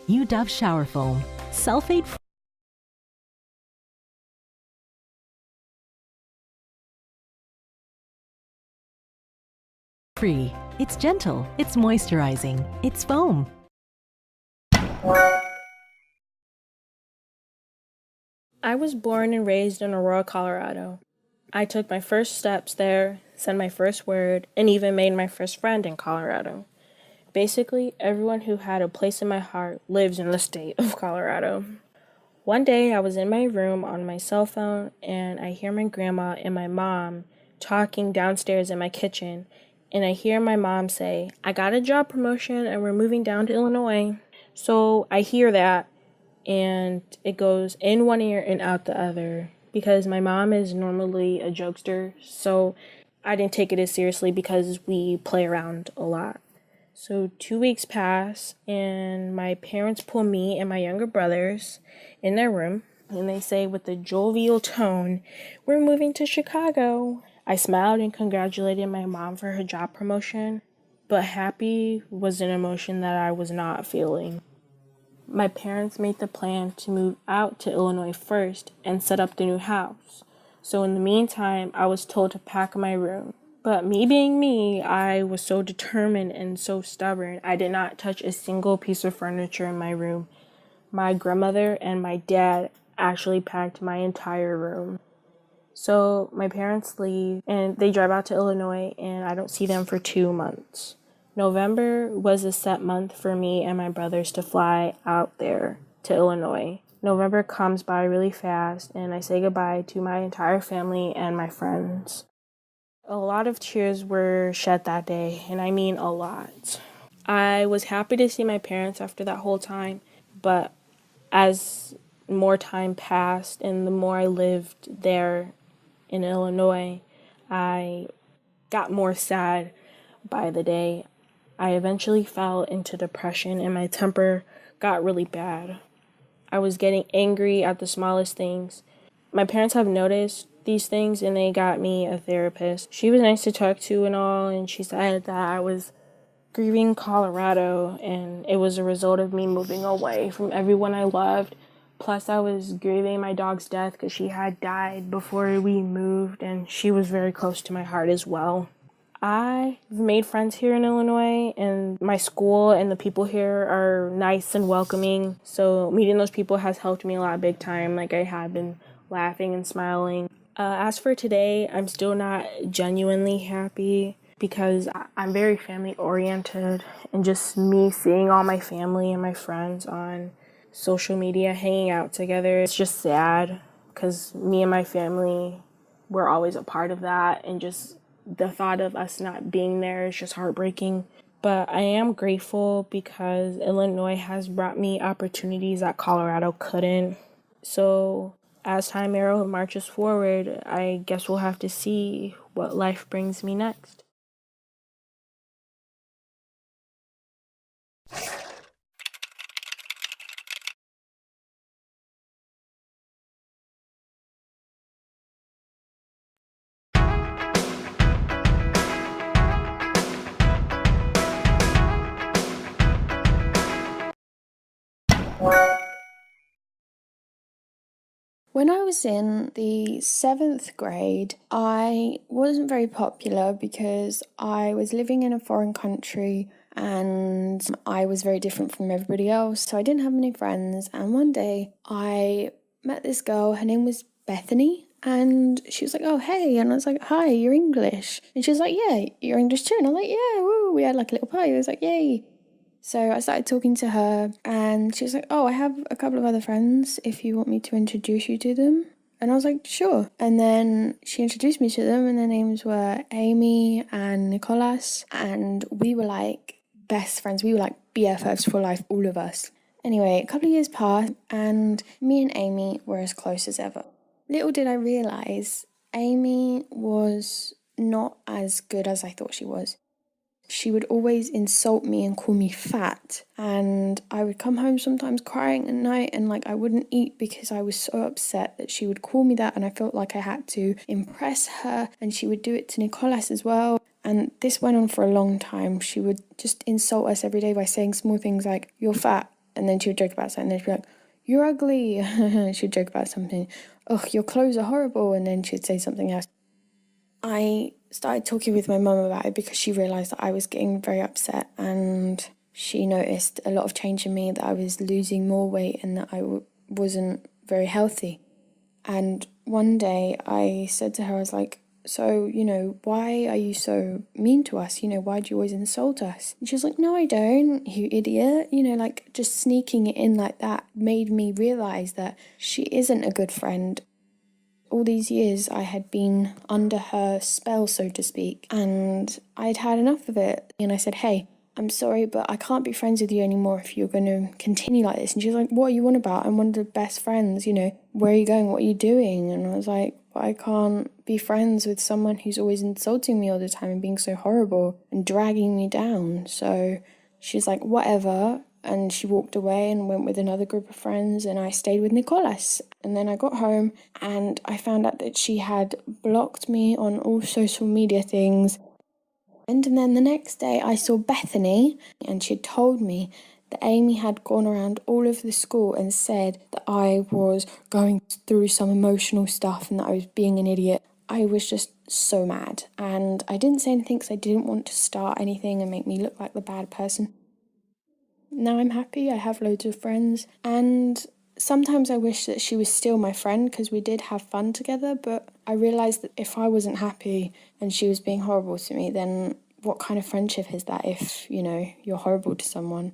New Dove Shower Foam. Sulfate free. It's gentle, it's moisturizing, it's foam. I was born and raised in Aurora, Colorado. I took my first steps there, said my first word, and even made my first friend in Colorado. Basically, everyone who had a place in my heart lives in the state of Colorado. One day, I was in my room on my cell phone, and I hear my grandma and my mom talking downstairs in my kitchen, and I hear my mom say, "I got a job promotion and we're moving down to Illinois." So I hear that, and it goes in one ear and out the other because my mom is normally a jokester, so I didn't take it as seriously because we play around a lot. So 2 weeks pass, and my parents pull me and my younger brothers in their room, and they say with a jovial tone, "We're moving to Chicago." I smiled and congratulated my mom for her job promotion, but happy was an emotion that I was not feeling. My parents made the plan to move out to Illinois first and set up the new house. So in the meantime, I was told to pack my room. But me being me, I was so determined and so stubborn, I did not touch a single piece of furniture in my room. My grandmother and my dad actually packed my entire room. So my parents leave and they drive out to Illinois, and I don't see them for 2 months. November was a set month for me and my brothers to fly out there to Illinois. November comes by really fast, and I say goodbye to my entire family and my friends. A lot of tears were shed that day, and I mean a lot. I was happy to see my parents after that whole time, but as more time passed and the more I lived there in Illinois, I got more sad by the day. I eventually fell into depression and my temper got really bad. I was getting angry at the smallest things. My parents have noticed these things and they got me a therapist. She was nice to talk to and all, and she said that I was grieving Colorado and it was a result of me moving away from everyone I loved. Plus, I was grieving my dog's death because she had died before we moved, and she was very close to my heart as well. I've made friends here in Illinois, and my school and the people here are nice and welcoming. So meeting those people has helped me a lot big time. Like, I have been laughing and smiling. As for today, I'm still not genuinely happy because I'm very family oriented, and just me seeing all my family and my friends on social media hanging out together, it's just sad because me and my family were always a part of that, and just the thought of us not being there is just heartbreaking. But I am grateful because Illinois has brought me opportunities that Colorado couldn't. So as time arrow marches forward, I guess we'll have to see what life brings me next. When I was in the 7th grade, I wasn't very popular because I was living in a foreign country and I was very different from everybody else, so I didn't have many friends. And one day I met this girl, her name was Bethany, and she was like, "Oh, hey," and I was like, "Hi, you're English." And she was like, "Yeah, you're English too." And I was like, "Yeah, woo." We had like a little party. I was like, "Yay." So I started talking to her, and she was like, "Oh, I have a couple of other friends if you want me to introduce you to them." And I was like, "Sure." And then she introduced me to them, and their names were Amy and Nicholas, and we were like best friends. We were like BFFs for life, all of us. Anyway, a couple of years passed, and me and Amy were as close as ever. Little did I realise, Amy was not as good as I thought she was. She would always insult me and call me fat, and I would come home sometimes crying at night, and like I wouldn't eat because I was so upset that she would call me that, and I felt like I had to impress her. And she would do it to Nicholas as well, and this went on for a long time. She would just insult us every day by saying small things like, "You're fat," And then she would joke about something, and then she'd be like, you're ugly. She'd joke about something. Ugh, your clothes are horrible. And then she'd say something else. I started talking with my mum about it because she realised that I was getting very upset, and she noticed a lot of change in me, that I was losing more weight and that I wasn't very healthy. And one day I said to her, I was like, so, why are you so mean to us? Why do you always insult us? And she was like, no, I don't, you idiot. Just sneaking it in like that made me realise that she isn't a good friend. All these years I had been under her spell, so to speak, and I'd had enough of it. And I said, hey, I'm sorry, but I can't be friends with you anymore if you're going to continue like this. And she was like, what are you on about? I'm one of the best friends, where are you going? What are you doing? And I was like, but I can't be friends with someone who's always insulting me all the time and being so horrible and dragging me down. So she's like, whatever. And she walked away and went with another group of friends, and I stayed with Nicholas. And then I got home and I found out that she had blocked me on all social media things. And then the next day I saw Bethany, and she had told me that Amy had gone around all over the school and said that I was going through some emotional stuff and that I was being an idiot. I was just so mad, and I didn't say anything because I didn't want to start anything and make me look like the bad person. Now I'm happy, I have loads of friends, and sometimes I wish that she was still my friend because we did have fun together, but I realised that if I wasn't happy and she was being horrible to me, then what kind of friendship is that if, you're horrible to someone?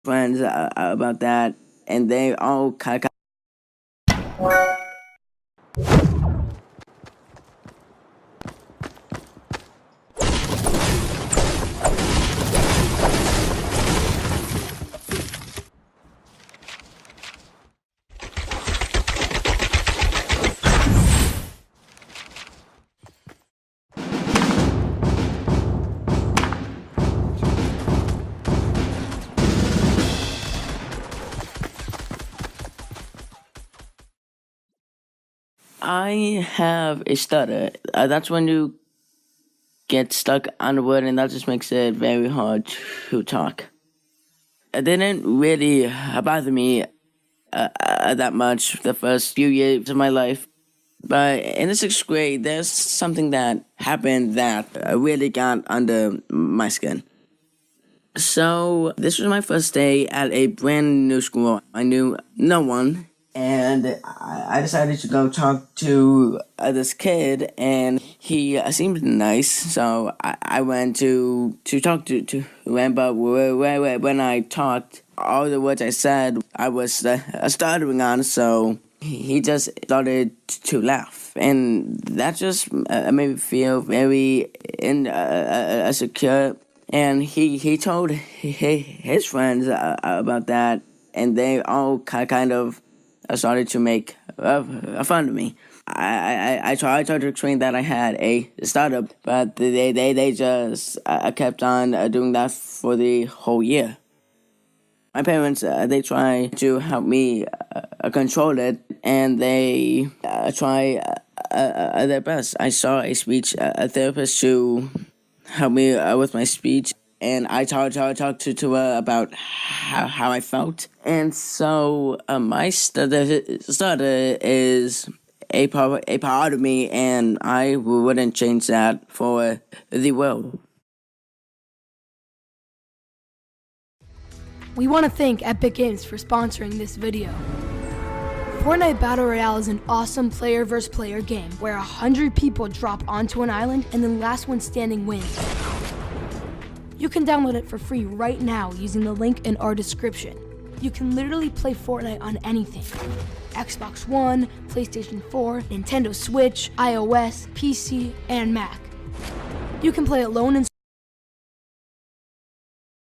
Friends about that, and they all kind of. I have a stutter. That's when you get stuck on a word, and that just makes it very hard to talk. It didn't really bother me that much the first few years of my life. But in the 6th grade, there's something that happened that really got under my skin. So this was my first day at a brand new school. I knew no one. And I decided to go talk to this kid, and he seemed nice, so I went to talk to him, but when I talked, all the words I said, I was stuttering on, so he just started to laugh, and that just made me feel very insecure, and he told his friends about that, and they all kind of started to make fun of me. I tried to explain that I had a startup, but they just kept on doing that for the whole year. My parents, they try to help me control it, and they try their best. I saw a speech therapist to help me with my speech, and I talked to her about how I felt. And so my stutter is a part of me, and I wouldn't change that for the world. We want to thank Epic Games for sponsoring this video. Fortnite Battle Royale is an awesome player versus player game where 100 people drop onto an island and the last one standing wins. You can download it for free right now using the link in our description. You can literally play Fortnite on anything. Xbox One, PlayStation 4, Nintendo Switch, iOS, PC, and Mac. You can play alone and